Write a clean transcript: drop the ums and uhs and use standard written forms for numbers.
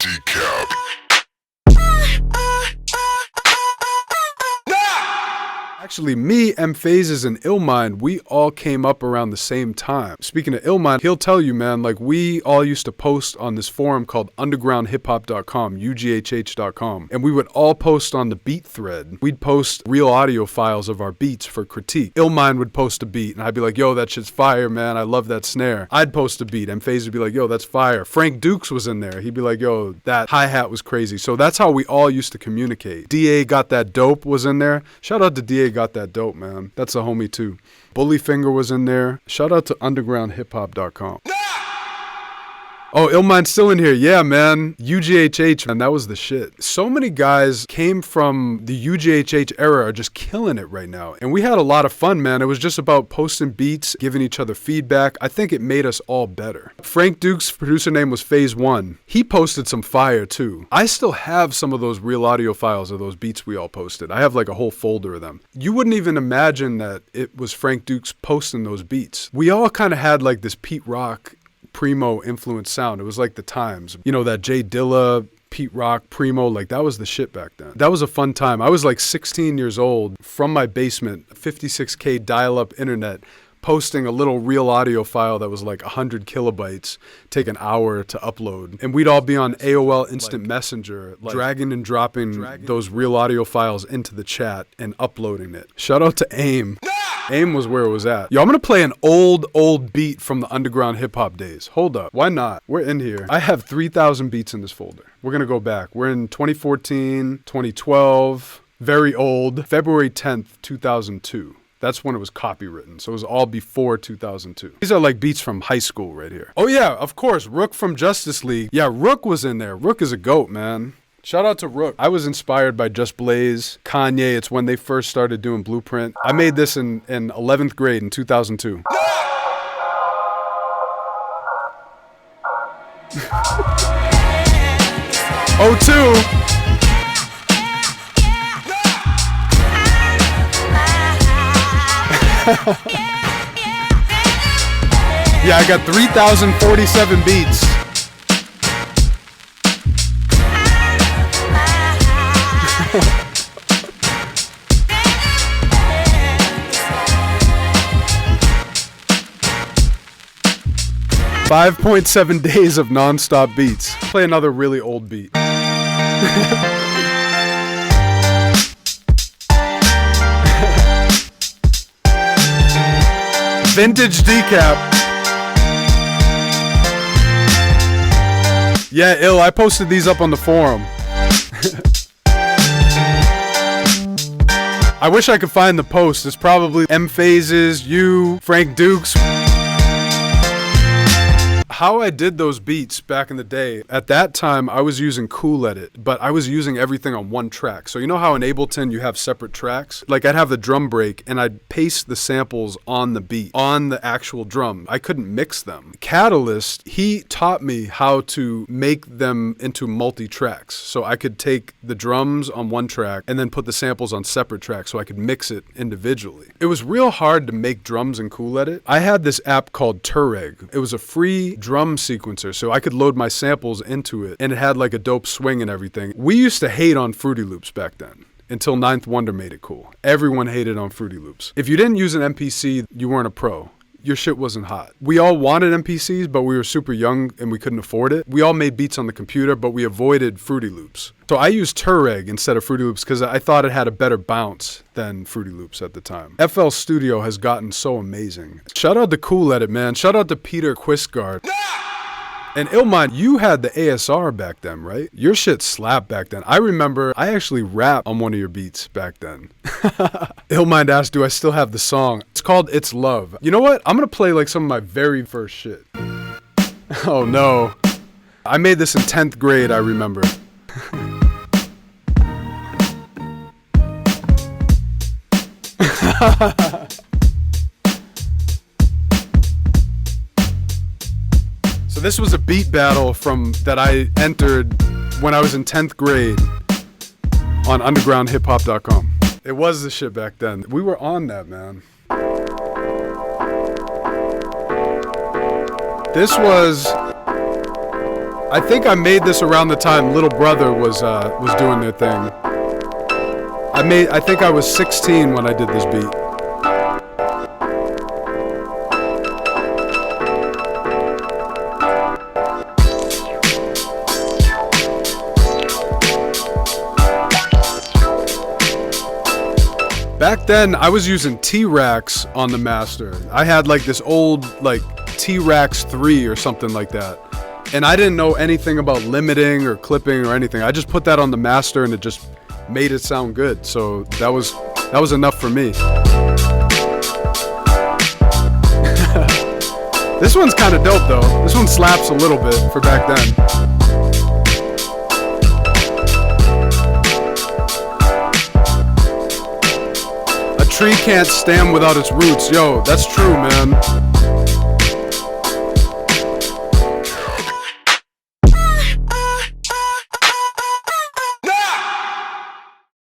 DECAP. Actually, me, M-Phazes, and Illmind, we all came up around the same time. Speaking of Illmind, he'll tell you, man, like, we all used to post on this forum called undergroundhiphop.com, UGHH.com, and we would all post on the beat thread. We'd post real audio files of our beats for critique. Illmind would post a beat, and I'd be like, yo, that shit's fire, man, I love that snare. I'd post a beat, M-Phazes would be like, yo, that's fire. Frank Dukes was in there. He'd be like, yo, that hi-hat was crazy. So that's how we all used to communicate. DA Got That Dope was in there. Shout out to DA Got That Dope, man. That's a homie too. Bullyfinger was in there. Shout out to undergroundhiphop.com. Oh, Illmind's still in here. Yeah, man. UGHH, man, that was the shit. So many guys came from the UGHH era are just killing it right now. And we had a lot of fun, man. It was just about posting beats, giving each other feedback. I think it made us all better. Frank Duke's producer name was Phase 1. He posted some fire too. I still have some of those real audio files of those beats we all posted. I have like a whole folder of them. You wouldn't even imagine that it was Frank Dukes posting those beats. We all kind of had like this Pete Rock Primo influenced sound. It was like the times, you know, that J Dilla, Pete Rock, Primo, like that was the shit back then. That was a fun time. I was like 16 years old from my basement, 56K dial-up internet, posting a little real audio file that was like 100 kilobytes, take an hour to upload. And we'd all be on AOL Instant Messenger, dragging and dropping those real audio files into the chat and uploading it. Shout out to AIM. AIM was where it was at. Yo, I'm gonna play an old beat from the underground hip hop days. Hold up, why not? We're in here. I have 3,000 beats in this folder. We're gonna go back. We're in 2014, 2012, very old, February 10th, 2002. That's when it was copywritten, so it was all before 2002. These are like beats from high school right here. Oh yeah, of course, Rook from Justice League. Yeah, Rook was in there. Rook is a GOAT, man. Shout out to Rook. I was inspired by Just Blaze, Kanye. It's when they first started doing Blueprint. I made this in 11th grade in 2002. Oh, two. Yeah, I got 3,047 beats. $5.7 days of non-stop beats. Play another really old beat. Vintage DECAP. Yeah, ill. I posted these up on the forum. I wish I could find the post. It's probably M-Phazes, you, Frank Dukes. How I did those beats back in the day, at that time I was using Cool Edit, but I was using everything on one track. So you know how in Ableton you have separate tracks? Like I'd have the drum break and I'd paste the samples on the beat, on the actual drum. I couldn't mix them. Catalyst, he taught me how to make them into multi-tracks. So I could take the drums on one track and then put the samples on separate tracks so I could mix it individually. It was real hard to make drums in Cool Edit. I had this app called Throwback. It was a free drum sequencer, so I could load my samples into it, and it had like a dope swing and everything. We used to hate on Fruity Loops back then, until Ninth Wonder made it cool. Everyone hated on Fruity Loops. If you didn't use an MPC, you weren't a pro. Your shit wasn't hot. We all wanted MPCs, but we were super young and we couldn't afford it. We all made beats on the computer, but we avoided Fruity Loops. So I used Tureg instead of Fruity Loops because I thought it had a better bounce than Fruity Loops at the time. FL Studio has gotten so amazing. Shout out to Cool Edit, man. Shout out to Peter Quistgaard. And Illmind, you had the ASR back then, right? Your shit slapped back then. I remember I actually rapped on one of your beats back then. Illmind asked, do I still have the song? It's called It's Love. You know what? I'm gonna play like some of my very first shit. Oh no. I made this in 10th grade, I remember. So this was a beat battle that I entered when I was in 10th grade on undergroundhiphop.com. It was the shit back then. We were on that, man. This was I think I made this around the time Little Brother was doing their thing. I think I was 16 when I did this beat. Back then, I was using T-Rax on the master. I had like this old like T-Rax 3 or something like that. And I didn't know anything about limiting or clipping or anything. I just put that on the master and it just made it sound good. So that was enough for me. This one's kind of dope though. This one slaps a little bit for back then. A tree can't stand without its roots. Yo, that's true, man.